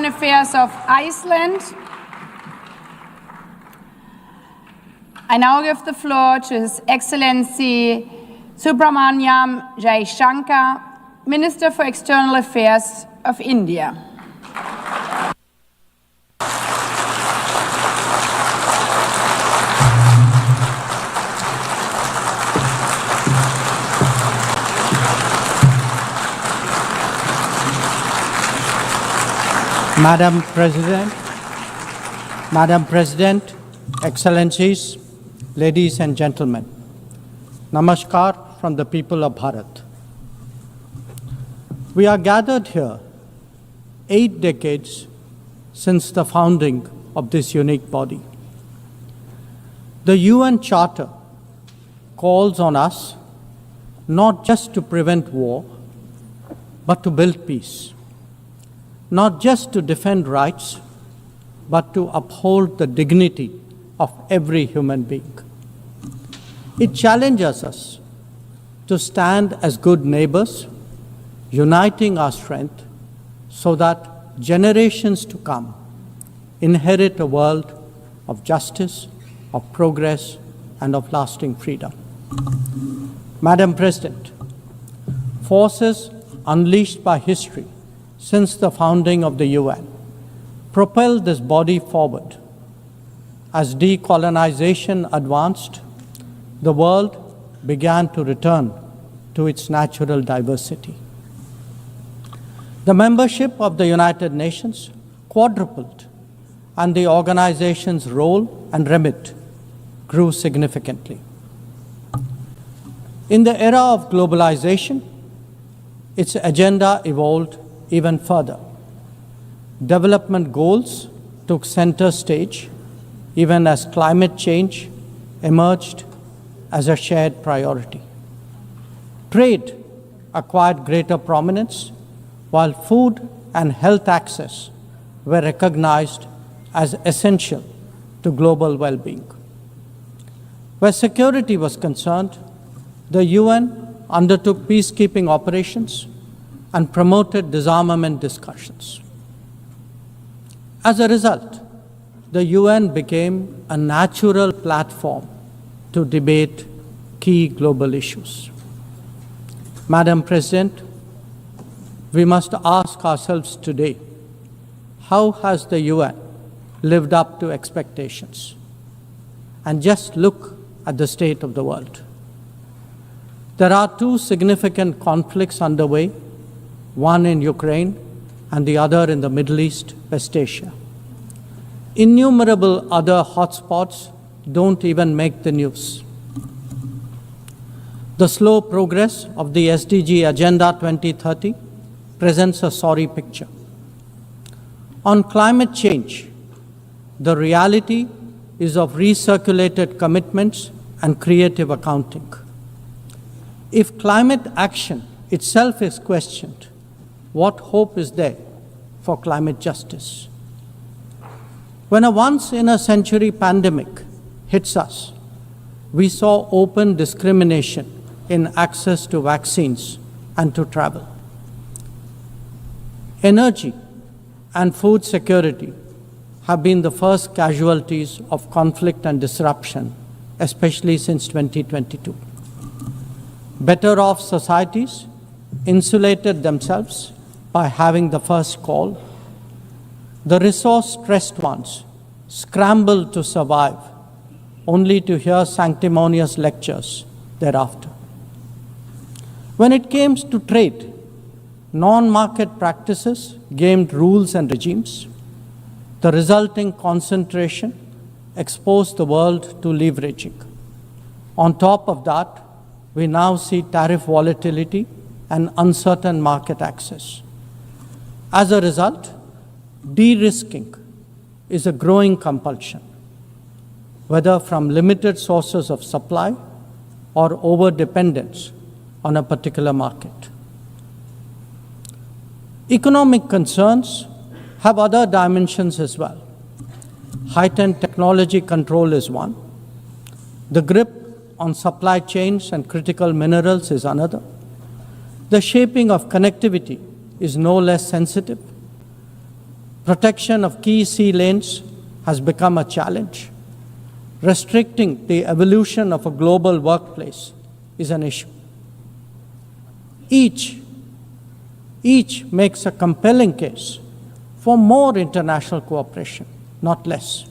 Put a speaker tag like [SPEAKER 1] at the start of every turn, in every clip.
[SPEAKER 1] Affairs of Iceland. I now give the floor to His Excellency Subramaniam Jaishankar, Minister for External Affairs of India.
[SPEAKER 2] Madam President, Excellencies, ladies and gentlemen, Namaskar from the people of Bharat. We are gathered here 8 decades since the founding of this unique body. The UN Charter calls on us not just to prevent war, but to build peace. Not just to defend rights, but to uphold the dignity of every human being. It challenges us to stand as good neighbors, uniting our strength so that generations to come inherit a world of justice, of progress, and of lasting freedom. Madam President, forces unleashed by history since the founding of the UN propelled this body forward. As decolonization advanced, the world began to return to its natural diversity. The membership of the United Nations quadrupled, and the organization's role and remit grew significantly. In the era of globalization, its agenda evolved even further. Development goals took center stage, even as climate change emerged as a shared priority. Trade acquired greater prominence, while food and health access were recognized as essential to global well-being. Where security was concerned, the UN undertook peacekeeping operations and promoted disarmament discussions. As a result, the UN became a natural platform to debate key global issues. Madam President, we must ask ourselves today, how has the UN lived up to expectations? And just look at the state of the world. There are 2 significant conflicts underway, one in Ukraine and the other in the Middle East, West Asia. Innumerable other hotspots don't even make the news. The slow progress of the SDG Agenda 2030 presents a sorry picture. On climate change, the reality is of recirculated commitments and creative accounting. If climate action itself is questioned, what hope is there for climate justice? When a once-in-a-century pandemic hits us, we saw open discrimination in access to vaccines and to travel. Energy and food security have been the first casualties of conflict and disruption, especially since 2022. Better-off societies insulated themselves by having the first call. The resource-stressed ones scrambled to survive, only to hear sanctimonious lectures thereafter. When it came to trade, non-market practices gamed rules and regimes. The resulting concentration exposed the world to leveraging. On top of that, we now see tariff volatility and uncertain market access. As a result, de-risking is a growing compulsion, whether from limited sources of supply or over-dependence on a particular market. Economic concerns have other dimensions as well. Heightened technology control is one. The grip on supply chains and critical minerals is another. The shaping of connectivity is no less sensitive. Protection of key sea lanes has become a challenge. Restricting the evolution of a global workplace is an issue. Each makes a compelling case for more international cooperation, not less.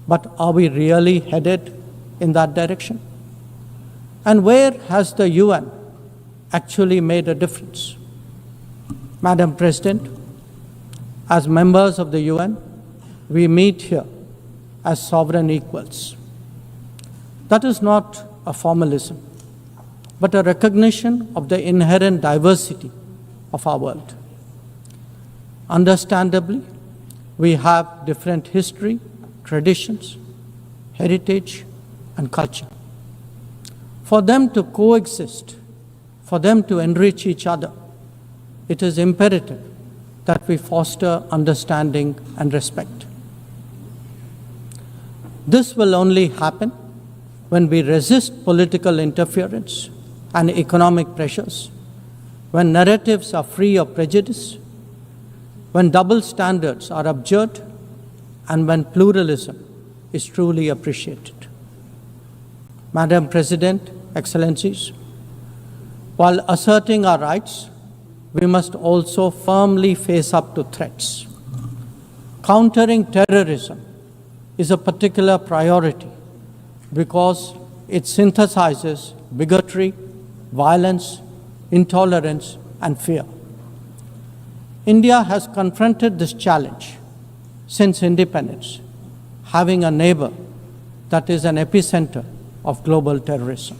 [SPEAKER 2] But are we really headed in that direction? And where has the UN actually made a difference? Madam President, as members of the UN, we meet here as sovereign equals. That is not a formalism, but a recognition of the inherent diversity of our world. Understandably, we have different history, traditions, heritage, and culture. For them to coexist, for them to enrich each other, it is imperative that we foster understanding and respect. This will only happen when we resist political interference and economic pressures, when narratives are free of prejudice, when double standards are abjured, and when pluralism is truly appreciated. Madam President, Excellencies, while asserting our rights, we must also firmly face up to threats. Countering terrorism is a particular priority because it synthesizes bigotry, violence, intolerance, and fear. India has confronted this challenge since independence, having a neighbor that is an epicenter of global terrorism.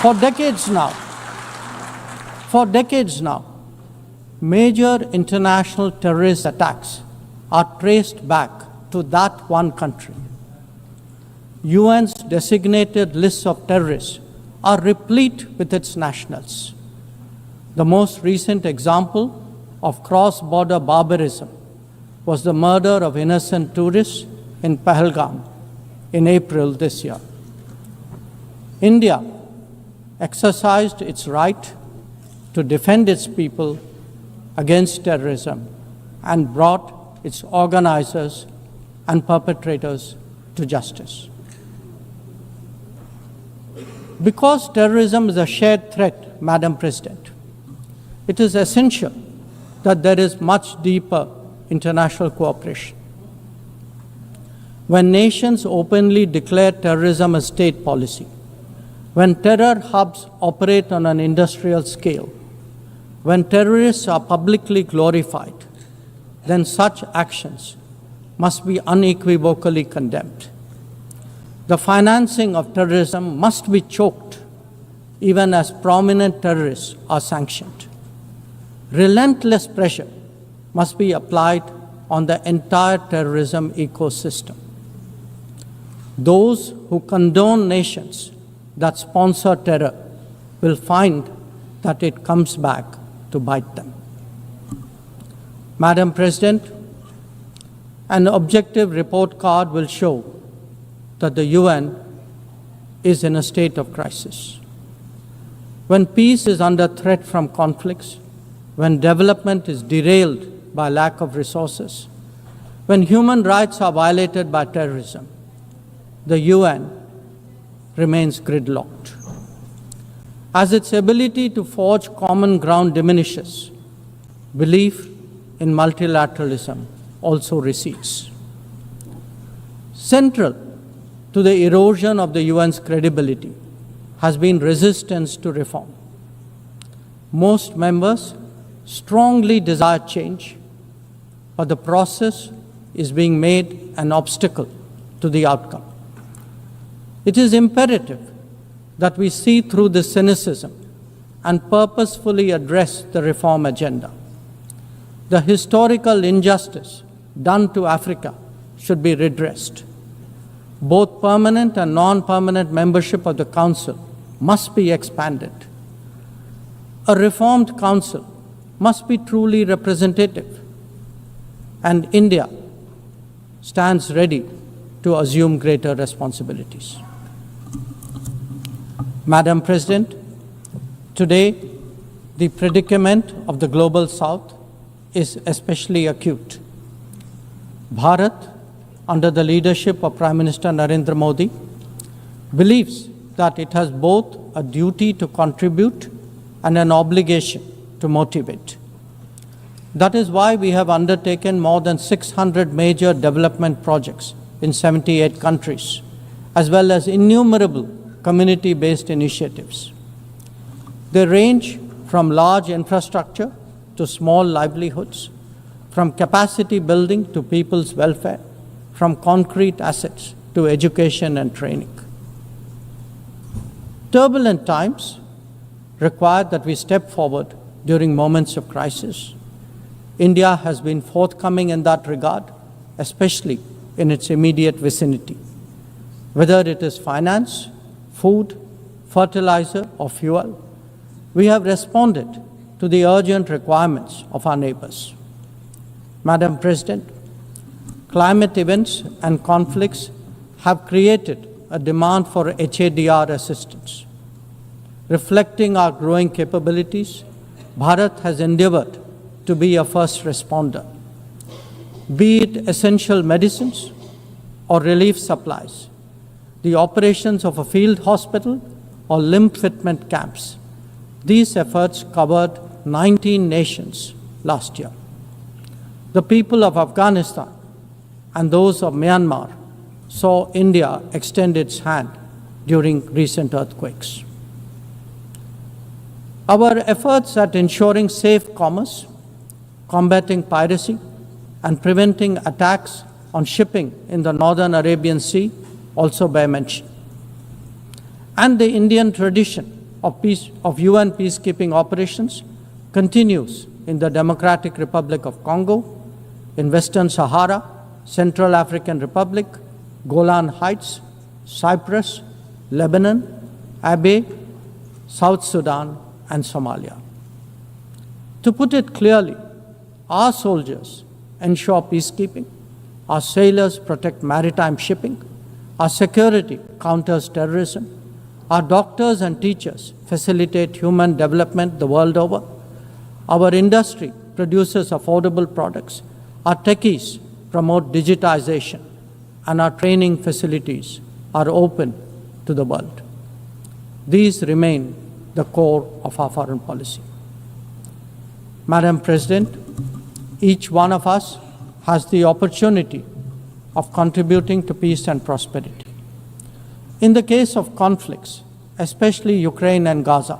[SPEAKER 2] For decades now, major international terrorist attacks are traced back to that one country. UN's designated lists of terrorists are replete with its nationals. The most recent example of cross-border barbarism was the murder of innocent tourists in Pahalgam in April this year. India exercised its right to defend its people against terrorism and brought its organizers and perpetrators to justice. Because terrorism is a shared threat, Madam President, it is essential that there is much deeper international cooperation. When nations openly declare terrorism a state policy, when terror hubs operate on an industrial scale, when terrorists are publicly glorified, then such actions must be unequivocally condemned. The financing of terrorism must be choked, even as prominent terrorists are sanctioned. Relentless pressure must be applied on the entire terrorism ecosystem. Those who condone nations that sponsor terror will find that it comes back to bite them. Madam President, an objective report card will show that the UN is in a state of crisis. When peace is under threat from conflicts, when development is derailed by lack of resources, when human rights are violated by terrorism, the UN remains gridlocked. As its ability to forge common ground diminishes, belief in multilateralism also recedes. Central to the erosion of the UN's credibility has been resistance to reform. Most members strongly desire change, but the process is being made an obstacle to the outcome. It is imperative that we see through this cynicism and purposefully address the reform agenda. The historical injustice done to Africa should be redressed. Both permanent and non-permanent membership of the Council must be expanded. A reformed Council must be truly representative, and India stands ready to assume greater responsibilities. Madam President, today, the predicament of the Global South is especially acute. Bharat, under the leadership of Prime Minister Narendra Modi, believes that it has both a duty to contribute and an obligation to motivate. That is why we have undertaken more than 600 major development projects in 78 countries, as well as innumerable community-based initiatives. They range from large infrastructure to small livelihoods, from capacity building to people's welfare, from concrete assets to education and training. Turbulent times require that we step forward during moments of crisis. India has been forthcoming in that regard, especially in its immediate vicinity. Whether it is finance, food, fertilizer, or fuel, we have responded to the urgent requirements of our neighbors. Madam President, climate events and conflicts have created a demand for HADR assistance. Reflecting our growing capabilities, Bharat has endeavored to be a first responder. Be it essential medicines or relief supplies, the operations of a field hospital or limb fitment camps, these efforts covered 19 nations last year. The people of Afghanistan and those of Myanmar saw India extend its hand during recent earthquakes. Our efforts at ensuring safe commerce, combating piracy, and preventing attacks on shipping in the Northern Arabian Sea also bear mention. And the Indian tradition of UN peacekeeping operations continues in the Democratic Republic of Congo, in Western Sahara, Central African Republic, Golan Heights, Cyprus, Lebanon, Abyei, South Sudan, and Somalia. To put it clearly, our soldiers ensure peacekeeping, our sailors protect maritime shipping, our security counters terrorism, our doctors and teachers facilitate human development the world over, our industry produces affordable products, our techies promote digitization, and our training facilities are open to the world. These remain the core of our foreign policy. Madam President, each one of us has the opportunity of contributing to peace and prosperity. In the case of conflicts, especially Ukraine and Gaza,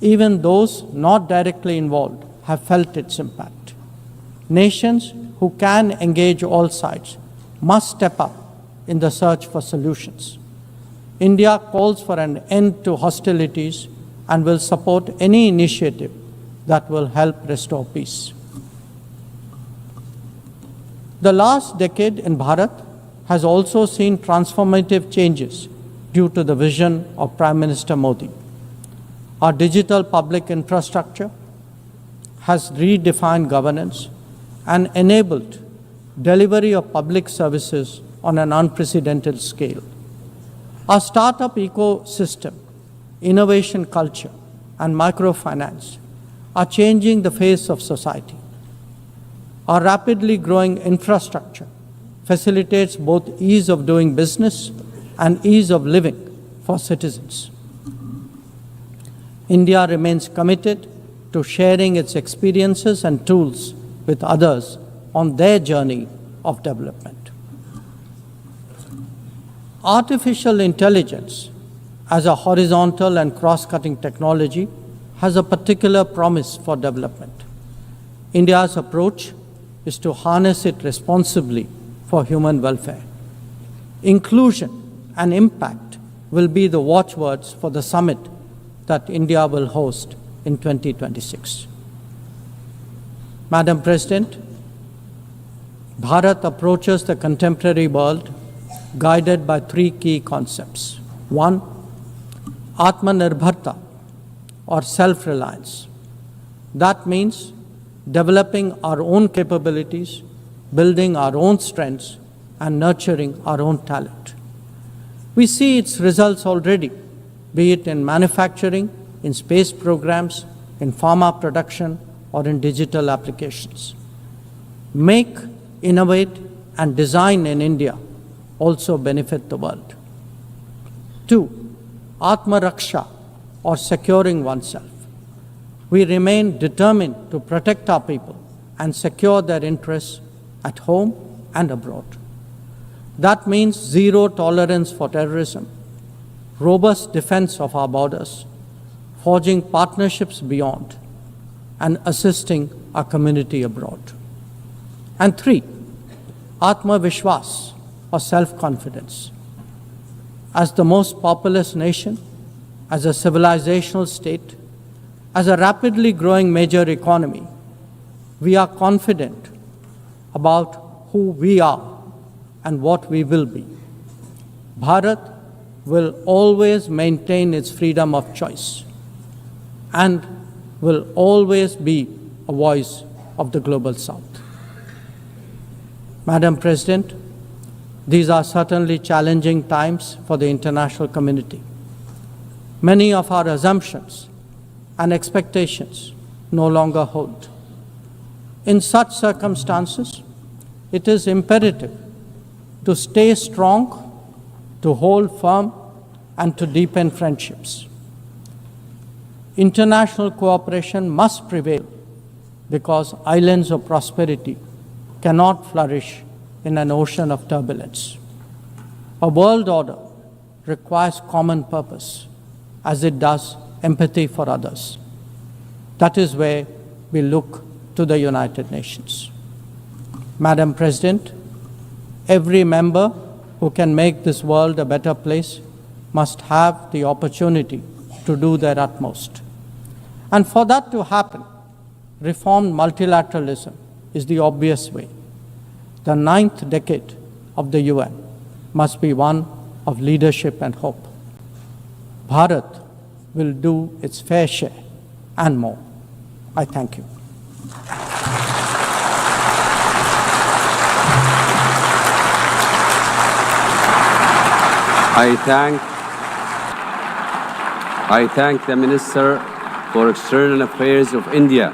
[SPEAKER 2] even those not directly involved have felt its impact. Nations who can engage all sides must step up in the search for solutions. India calls for an end to hostilities and will support any initiative that will help restore peace. The last decade in Bharat has also seen transformative changes due to the vision of Prime Minister Modi. Our digital public infrastructure has redefined governance and enabled delivery of public services on an unprecedented scale. Our startup ecosystem, innovation culture, and microfinance are changing the face of society. Our rapidly growing infrastructure facilitates both ease of doing business and ease of living for citizens. India remains committed to sharing its experiences and tools with others on their journey of development. Artificial intelligence as a horizontal and cross-cutting technology has a particular promise for development. India's approach is to harness it responsibly for human welfare. Inclusion and impact will be the watchwords for the summit that India will host in 2026. Madam President, Bharat approaches the contemporary world guided by three key concepts. One, Atmanirbharta, or self-reliance. That means developing our own capabilities, building our own strengths, and nurturing our own talent. We see its results already, be it in manufacturing, in space programs, in pharma production, or in digital applications. Make, innovate, and design in India also benefit the world. 2. Atma Raksha, or securing oneself. We remain determined to protect our people and secure their interests at home and abroad. That means zero tolerance for terrorism, robust defense of our borders, forging partnerships beyond, and assisting our community abroad. And 3, Atma Vishwas, or self-confidence. As the most populous nation, as a civilizational state, as a rapidly growing major economy, we are confident about who we are and what we will be. Bharat will always maintain its freedom of choice and will always be a voice of the Global South. Madam President, these are certainly challenging times for the international community. Many of our assumptions and expectations no longer hold. In such circumstances, it is imperative to stay strong, to hold firm, and to deepen friendships. International cooperation must prevail because islands of prosperity cannot flourish in an ocean of turbulence. A world order requires common purpose, as it does empathy for others. That is where we look to the United Nations. Madam President, every member who can make this world a better place must have the opportunity to do their utmost. And for that to happen, reformed multilateralism is the obvious way. The 9th decade of the UN must be one of leadership and hope. Bharat will do its fair share and more. I thank you.
[SPEAKER 3] I thank the Minister for External Affairs of India,